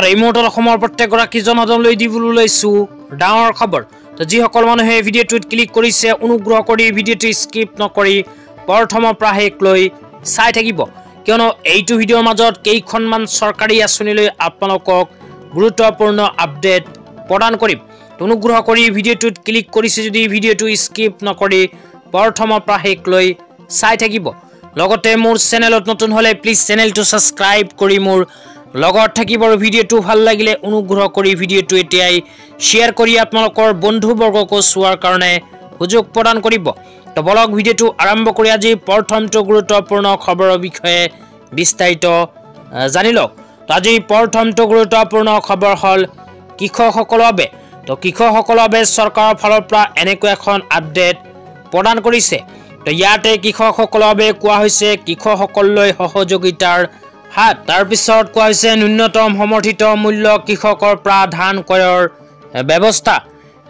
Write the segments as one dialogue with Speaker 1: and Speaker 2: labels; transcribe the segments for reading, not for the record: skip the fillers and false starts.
Speaker 1: এই মুহূৰ্তত অসমৰ প্ৰত্যেকগৰাকী জনসাধাৰণলৈ দিবলৈ লৈছো ডাঙৰ খবৰ। তো যিসকল মানুহে ভিডিঅ'টোত ক্লিক কৰিছে অনুগ্ৰহ কৰি ভিডিঅ'টো স্কিপ নকৰি প্ৰথমৰ পৰা শেষলৈ চাই থাকিব, কিয়নো এইটো ভিডিঅ'ৰ মাজত কেইখনমান চৰকাৰী আঁচনিলৈ আপোনালোকক গুৰুত্বপূৰ্ণ আপডেট প্ৰদান কৰিম। অনুগ্ৰহ কৰি ভিডিঅ'টোত ক্লিক কৰিছে যদি ভিডিঅ'টো স্কিপ নকৰি প্ৰথমৰ পৰা শেষলৈ চাই থাকিব। লগতে মোৰ চেনেলত নতুন হ'লে প্লিজ চেনেলটো ছাবস্ক্ৰাইব কৰি মোৰ লগত থাকিব। ভিডিঅ'টো ভাল লাগিলে অনুগ্ৰহ কৰি ভিডিঅ'টো এতিয়াই শ্বেয়াৰ কৰি আপোনালোকৰ বন্ধুবৰ্গকো চোৱাৰ কাৰণে সুযোগ প্ৰদান কৰিব। তো বলক ভিডিঅ'টো আৰম্ভ কৰি আজি প্ৰথমটো গুৰুত্বপূৰ্ণ খবৰৰ বিষয়ে বিস্তাৰিত জানি লওক। তো আজি প্ৰথমটো গুৰুত্বপূৰ্ণ খবৰ হ'ল কৃষকসকলৰ বাবে। তো কৃষকসকলৰ বাবে চৰকাৰৰ ফালৰ পৰা এনেকুৱা এখন আপডেট প্ৰদান কৰিছে। তো ইয়াতে কৃষকসকলৰ বাবে কোৱা হৈছে কৃষকসকললৈ সহযোগিতাৰ হাত। তাৰ পিছত কোৱা হৈছে ন্যূনতম সমৰ্থিত মূল্য কৃষকৰ পৰা ধান ক্ৰয়ৰ ব্যৱস্থা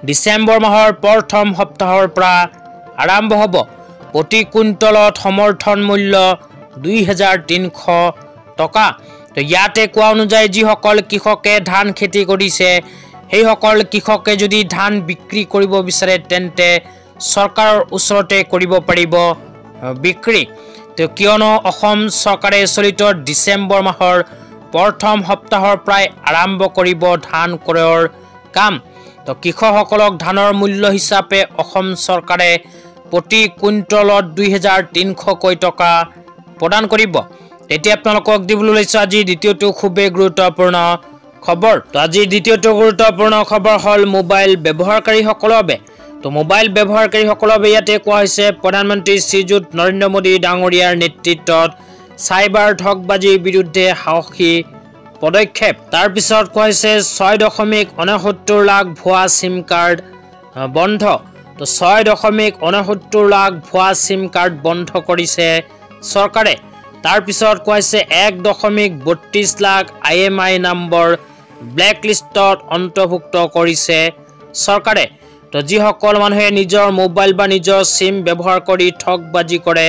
Speaker 1: ডিচেম্বৰ মাহৰ প্ৰথম সপ্তাহৰ পৰা আৰম্ভ হ'ব। প্ৰতি কুইণ্টলত সমৰ্থন মূল্য ২৩০০ টকা। তো ইয়াতে কোৱা অনুযায়ী যিসকল কৃষকে ধান খেতি কৰিছে সেইসকল কৃষকে যদি ধান বিক্ৰী কৰিব বিচাৰে তেন্তে চৰকাৰৰ ওচৰতে কৰিব পাৰিব বিক্ৰী। তো কিয়নো অসম চৰকাৰে চলিত ডিচেম্বৰ মাহৰ প্ৰথম সপ্তাহৰ পৰাই আৰম্ভ কৰিব ধান ক্ৰয়ৰ কাম। তো কৃষকসকলক ধানৰ মূল্য হিচাপে অসম চৰকাৰে প্ৰতি কুইণ্টলত ২৩০০ টকা প্ৰদান কৰিব। তেতিয়া আপোনালোকক দিবলৈ লৈছোঁ আজি দ্বিতীয়টো খুবেই গুৰুত্বপূৰ্ণ খবৰ। তো আজি দ্বিতীয়টো গুৰুত্বপূৰ্ণ খবৰ হ'ল মোবাইল ব্যৱহাৰকাৰীসকলৰ বাবে। তো মোবাইল ব্যৱহাৰকাৰীসকলৰ বাবে ইয়াতে কোৱা হৈছে প্ৰধানমন্ত্ৰী শ্ৰীযুত নৰেন্দ্ৰ মোদী ডাঙৰীয়াৰ নেতৃত্বত চাইবাৰ ঠগবাজিৰ বিৰুদ্ধে সাহসী পদক্ষেপ। তাৰপিছত কোৱা হৈছে ৬.৬৯ লাখ ভুৱা চিম কাৰ্ড বন্ধ। তো ৬.৬৯ লাখ ভুৱা চিম কাৰ্ড বন্ধ কৰিছে চৰকাৰে। তাৰপিছত কোৱা হৈছে ১.৩২ লাখ IMI নম্বৰ ব্লেক লিষ্টত অন্তৰ্ভুক্ত কৰিছে চৰকাৰে। তো যিসকল মানুহে নিজৰ মোবাইল বা নিজৰ চিম ব্যৱহাৰ কৰি ঠগবাজি কৰে,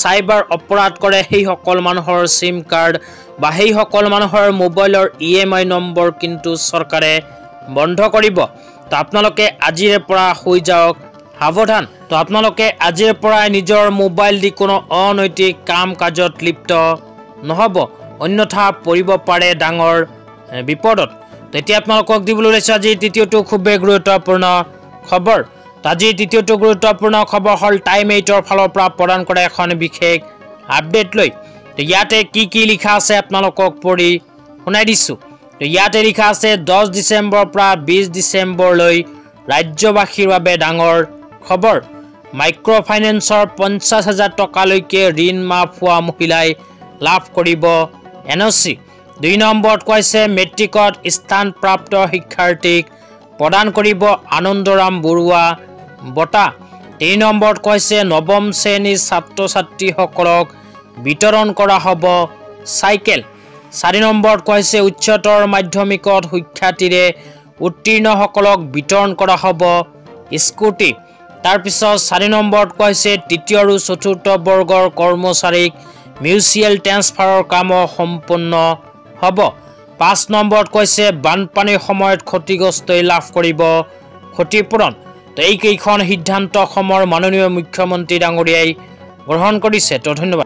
Speaker 1: চাইবাৰ অপৰাধ কৰে, সেইসকল মানুহৰ চিম কাৰ্ড বা সেইসকল মানুহৰ মোবাইলৰ EMI নম্বৰ কিন্তু চৰকাৰে বন্ধ কৰিব। তো আপোনালোকে আজিৰে পৰা হৈ যাওক সাৱধান। তো আপোনালোকে আজিৰ পৰাই নিজৰ মোবাইল দি কোনো অনৈতিক কাম কাজত লিপ্ত নহ'ব, অন্যথা পৰিব পাৰে ডাঙৰ বিপদত। তো এতিয়া আপোনালোকক দিবলৈ লৈছোঁ আজি তৃতীয়টো খুবেই গুৰুত্বপূৰ্ণ খবৰ। তো আজি তৃতীয়টো গুৰুত্বপূৰ্ণ খবৰ হ'ল টাইম 8ৰ ফালৰ পৰা প্ৰদান কৰা এখন বিশেষ আপডেট লৈ। তো ইয়াতে কি লিখা আছে আপোনালোকক পঢ়ি শুনাই দিছোঁ। তো ইয়াতে লিখা আছে 10 ডিচেম্বৰৰ পৰা 20 ডিচেম্বৰলৈ ৰাজ্যবাসীৰ বাবে ডাঙৰ খবৰ। মাইক্ৰ' ফাইনেন্সৰ ৫০,০০০ টকালৈকে ঋণ মাফ হোৱা মহিলাই লাভ কৰিব NOC। ২ নম্বৰত কৈছে মেট্ৰিকত স্থানপ্ৰাপ্ত শিক্ষাৰ্থীক প্ৰদান কৰিব আনন্দৰাম বৰুৱা বঁটা। ৩ নম্বৰত কৈছে নৱম শ্ৰেণীৰ ছাত্ৰ ছাত্ৰীসকলক বিতৰণ কৰা হ'ব চাইকেল। ৪ নম্বৰত কৈছে উচ্চতৰ মাধ্যমিকত সুখ্যাতিৰে উত্তীৰ্ণসকলক বিতৰণ কৰা হ'ব স্কুটি। তাৰপিছত ৪ নম্বৰত কৈছে তৃতীয় আৰু চতুৰ্থ বৰ্গৰ কৰ্মচাৰীক মিউচুৱেল ট্ৰেন্সফাৰৰ কাম সম্পূৰ্ণ হ'ব। ৫ নম্বৰত কৈছে বানপানীৰ সময়ত ক্ষতিগ্ৰস্তই লাভ কৰিব ক্ষতিপূৰণ। তো এইকেইখন সিদ্ধান্ত অসমৰ মাননীয় মুখ্যমন্ত্ৰী ডাঙৰীয়াই গ্ৰহণ কৰিছে। তো ধন্যবাদ।